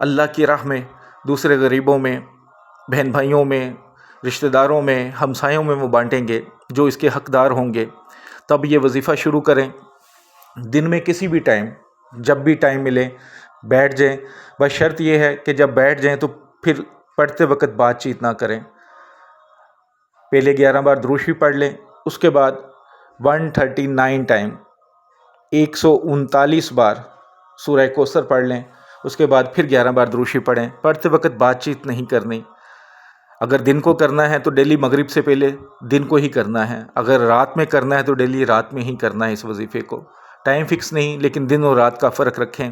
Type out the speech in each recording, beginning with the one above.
اللہ کی راہ میں دوسرے غریبوں میں، بہن بھائیوں میں، رشتہ داروں میں، ہمسایوں میں وہ بانٹیں گے جو اس کے حقدار ہوں گے، تب یہ وظیفہ شروع کریں۔ دن میں کسی بھی ٹائم، جب بھی ٹائم ملے بیٹھ جائیں، بس شرط یہ ہے کہ جب بیٹھ جائیں تو پھر پڑھتے وقت بات چیت نہ کریں۔ پہلے 11 بار درود شریف پڑھ لیں، اس کے بعد 139 ٹائم 139 بار سورہ کوثر پڑھ لیں، اس کے بعد پھر 11 بار درود شریف پڑھیں۔ پڑھتے وقت بات چیت نہیں کرنی۔ اگر دن کو کرنا ہے تو ڈیلی مغرب سے پہلے دن کو ہی کرنا ہے، اگر رات میں کرنا ہے تو ڈیلی رات میں ہی کرنا ہے۔ اس وظیفے کو ٹائم فکس نہیں، لیکن دن اور رات کا فرق رکھیں۔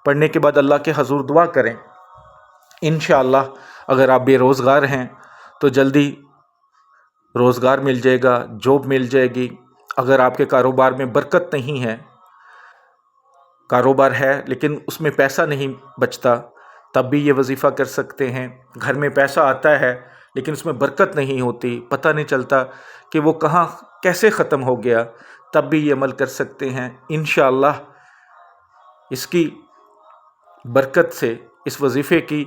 پڑھنے کے بعد اللہ کے حضور دعا کریں۔ انشاءاللہ اگر آپ بے روزگار ہیں تو جلدی روزگار مل جائے گا، جاب مل جائے گی۔ اگر آپ کے کاروبار میں برکت نہیں ہے، کاروبار ہے لیکن اس میں پیسہ نہیں بچتا، تب بھی یہ وظیفہ کر سکتے ہیں۔ گھر میں پیسہ آتا ہے لیکن اس میں برکت نہیں ہوتی، پتہ نہیں چلتا کہ وہ کہاں کیسے ختم ہو گیا، تب بھی یہ عمل کر سکتے ہیں۔ انشاءاللہ اس کی برکت سے، اس وظیفے کی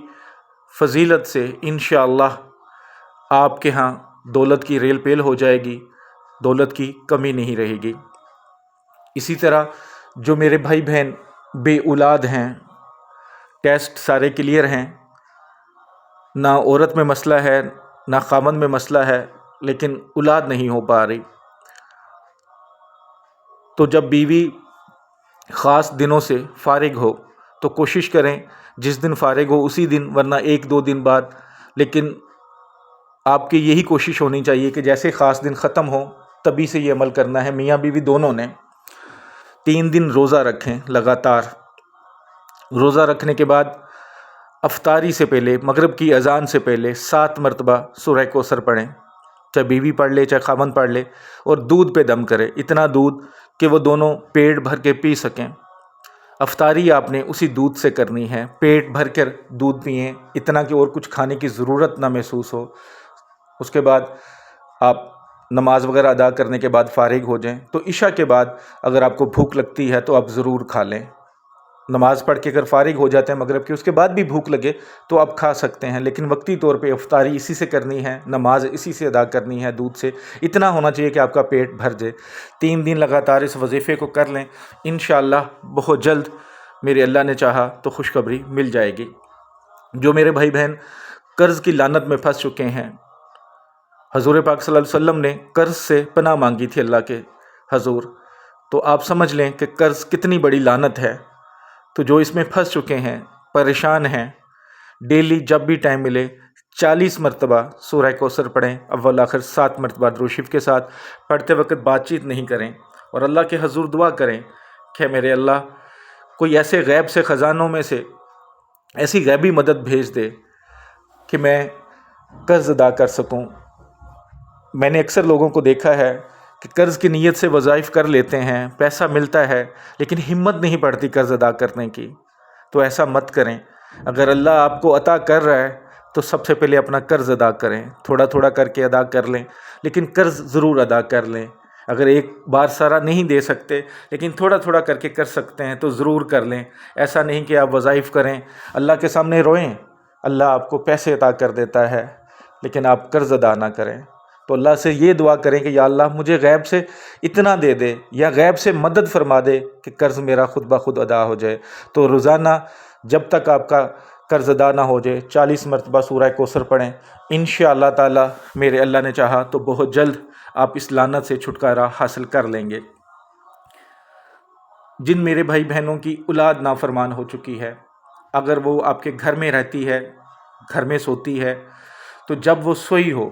فضیلت سے انشاءاللہ آپ کے ہاں دولت کی ریل پیل ہو جائے گی، دولت کی کمی نہیں رہے گی۔ اسی طرح جو میرے بھائی بہن بے اولاد ہیں، ٹیسٹ سارے کلیئر ہیں، نہ عورت میں مسئلہ ہے نہ خامند میں مسئلہ ہے، لیکن اولاد نہیں ہو پا رہی، تو جب بیوی خاص دنوں سے فارغ ہو تو کوشش کریں جس دن فارغ ہو اسی دن، ورنہ 1-2 دن بعد، لیکن آپ کی یہی کوشش ہونی چاہیے کہ جیسے خاص دن ختم ہو تبھی سے یہ عمل کرنا ہے۔ میاں بیوی دونوں نے 3 دن روزہ رکھیں لگاتار۔ روزہ رکھنے کے بعد افطاری سے پہلے، مغرب کی اذان سے پہلے 7 مرتبہ سورہ کوثر پڑھیں، چاہے بیوی پڑھ لے چاہے خاوند پڑھ لے، اور دودھ پہ دم کرے، اتنا دودھ کہ وہ دونوں پیٹ بھر کے پی سکیں۔ افطاری آپ نے اسی دودھ سے کرنی ہے، پیٹ بھر کر دودھ پئیں، اتنا کہ اور کچھ کھانے کی ضرورت نہ محسوس ہو۔ اس کے بعد آپ نماز وغیرہ ادا کرنے کے بعد فارغ ہو جائیں، تو عشاء کے بعد اگر آپ کو بھوک لگتی ہے تو آپ ضرور کھا لیں۔ نماز پڑھ کے اگر فارغ ہو جاتے ہیں مغرب کے، اس کے بعد بھی بھوک لگے تو آپ کھا سکتے ہیں، لیکن وقتی طور پہ افطاری اسی سے کرنی ہے، نماز اسی سے ادا کرنی ہے، دودھ سے اتنا ہونا چاہیے کہ آپ کا پیٹ بھر جائے۔ 3 دن لگاتار اس وظیفے کو کر لیں، انشاءاللہ بہت جلد میرے اللہ نے چاہا تو خوشخبری مل جائے گی۔ جو میرے بھائی بہن قرض کی لعنت میں پھنس چکے ہیں، حضور پاک صلی اللہ علیہ وسلم نے قرض سے پناہ مانگی تھی اللہ کے حضور، تو آپ سمجھ لیں کہ قرض کتنی بڑی لعنت ہے۔ تو جو اس میں پھنس چکے ہیں، پریشان ہیں، ڈیلی جب بھی ٹائم ملے 40 مرتبہ سورہ کوثر پڑھیں، اول آخر 7 مرتبہ درود شریف کے ساتھ۔ پڑھتے وقت بات چیت نہیں کریں اور اللہ کے حضور دعا کریں کہ میرے اللہ کوئی ایسے غیب سے خزانوں میں سے ایسی غیبی مدد بھیج دے کہ میں قرض ادا کر سکوں۔ میں نے اکثر لوگوں کو دیکھا ہے کہ قرض کی نیت سے وظائف کر لیتے ہیں، پیسہ ملتا ہے لیکن ہمت نہیں پڑتی قرض ادا کرنے کی، تو ایسا مت کریں۔ اگر اللہ آپ کو عطا کر رہا ہے تو سب سے پہلے اپنا قرض ادا کریں، تھوڑا تھوڑا کر کے ادا کر لیں، لیکن قرض ضرور ادا کر لیں۔ اگر ایک بار سارا نہیں دے سکتے لیکن تھوڑا تھوڑا کر کے کر سکتے ہیں تو ضرور کر لیں۔ ایسا نہیں کہ آپ وظائف کریں، اللہ کے سامنے روئیں، اللہ آپ کو پیسے عطا کر دیتا ہے لیکن آپ قرض ادا نہ کریں۔ تو اللہ سے یہ دعا کریں کہ یا اللہ مجھے غیب سے اتنا دے دے، یا غیب سے مدد فرما دے کہ قرض میرا خود بخود ادا ہو جائے۔ تو روزانہ جب تک آپ کا قرض ادا نہ ہو جائے 40 مرتبہ سورہ کوثر پڑھیں، انشاءاللہ تعالی میرے اللہ نے چاہا تو بہت جلد آپ اس لعنت سے چھٹکارا حاصل کر لیں گے۔ جن میرے بھائی بہنوں کی اولاد نافرمان ہو چکی ہے، اگر وہ آپ کے گھر میں رہتی ہے، گھر میں سوتی ہے، تو جب وہ سوئی ہو،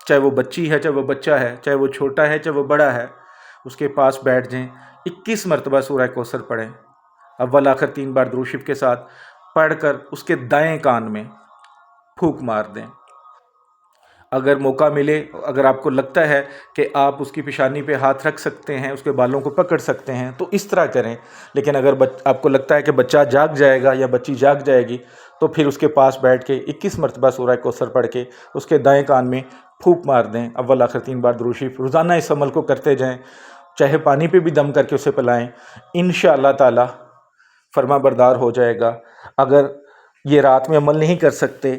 چاہے وہ بچی ہے چاہے وہ بچہ ہے، چاہے وہ چھوٹا ہے چاہے وہ بڑا ہے، اس کے پاس بیٹھ جائیں، 21 مرتبہ سورہ کوثر پڑھیں، اول آخر 3 بار درود شریف کے ساتھ پڑھ کر اس کے دائیں کان میں پھونک مار دیں۔ اگر موقع ملے، اگر آپ کو لگتا ہے کہ آپ اس کی پیشانی پہ ہاتھ رکھ سکتے ہیں، اس کے بالوں کو پکڑ سکتے ہیں تو اس طرح کریں، لیکن اگر آپ کو لگتا ہے کہ بچہ جاگ جائے گا یا بچی جاگ جائے گی تو پھر اس کے پاس بیٹھ کے 21 مرتبہ سورہ کوثر پڑھ کے اس کے دائیں کان میں پھونک مار دیں، اول آخر 3 بار درود شریف۔ روزانہ اس عمل کو کرتے جائیں، چاہے پانی پہ بھی دم کر کے اسے پلائیں، انشاءاللہ تعالی فرما بردار ہو جائے گا۔ اگر یہ رات میں عمل نہیں کر سکتے،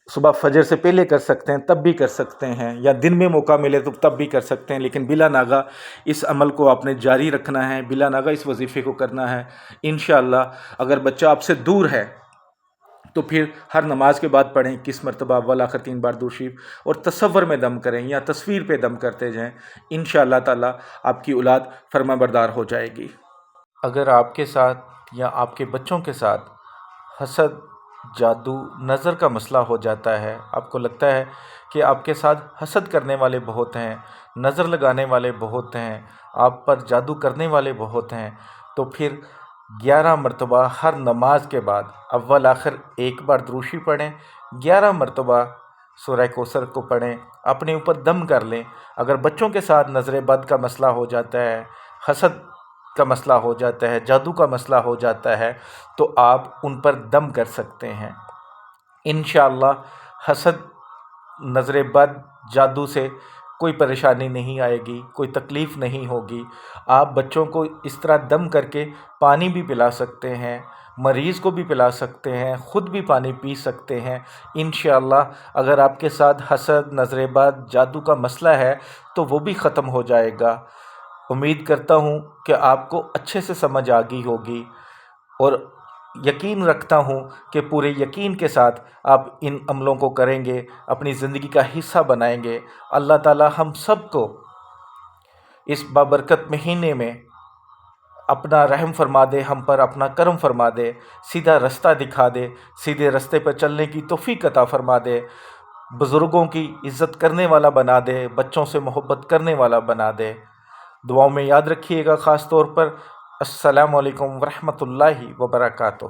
صبح فجر سے پہلے کر سکتے ہیں تب بھی کر سکتے ہیں، یا دن میں موقع ملے تو تب بھی کر سکتے ہیں، لیکن بلا ناغہ اس عمل کو آپ نے جاری رکھنا ہے، بلا ناغہ اس وظیفے کو کرنا ہے انشاءاللہ۔ اگر بچہ آپ سے دور ہے تو پھر ہر نماز کے بعد پڑھیں 21 مرتبہ اول آخر 3 بار درود شریف، اور تصور میں دم کریں یا تصویر پہ دم کرتے جائیں، انشاءاللہ تعالی آپ کی اولاد فرما بردار ہو جائے گی۔ اگر آپ کے ساتھ یا آپ کے بچوں کے ساتھ حسد، جادو، نظر کا مسئلہ ہو جاتا ہے، آپ کو لگتا ہے کہ آپ کے ساتھ حسد کرنے والے بہت ہیں، نظر لگانے والے بہت ہیں، آپ پر جادو کرنے والے بہت ہیں، تو پھر 11 مرتبہ ہر نماز کے بعد اول آخر 1 بار درود شریف پڑھیں، 11 مرتبہ سورہ کوثر کو پڑھیں، اپنے اوپر دم کر لیں۔ اگر بچوں کے ساتھ نظر بد کا مسئلہ ہو جاتا ہے، حسد کا مسئلہ ہو جاتا ہے، جادو کا مسئلہ ہو جاتا ہے، تو آپ ان پر دم کر سکتے ہیں۔ انشاءاللہ حسد، نظر بد، جادو سے کوئی پریشانی نہیں آئے گی، کوئی تکلیف نہیں ہوگی۔ آپ بچوں کو اس طرح دم کر کے پانی بھی پلا سکتے ہیں، مریض کو بھی پلا سکتے ہیں، خود بھی پانی پی سکتے ہیں۔ انشاءاللہ اگر آپ کے ساتھ حسد، نظر بد، جادو کا مسئلہ ہے تو وہ بھی ختم ہو جائے گا۔ امید کرتا ہوں کہ آپ کو اچھے سے سمجھ آ گئی ہوگی، اور یقین رکھتا ہوں کہ پورے یقین کے ساتھ آپ ان عملوں کو کریں گے، اپنی زندگی کا حصہ بنائیں گے۔ اللہ تعالی ہم سب کو اس بابرکت مہینے میں اپنا رحم فرما دے، ہم پر اپنا کرم فرما دے، سیدھا رستہ دکھا دے، سیدھے رستے پر چلنے کی توفیق عطا فرما دے، بزرگوں کی عزت کرنے والا بنا دے، بچوں سے محبت کرنے والا بنا دے۔ دعاؤں میں یاد رکھیے گا خاص طور پر۔ السلام علیکم ورحمۃ اللہ وبرکاتہ۔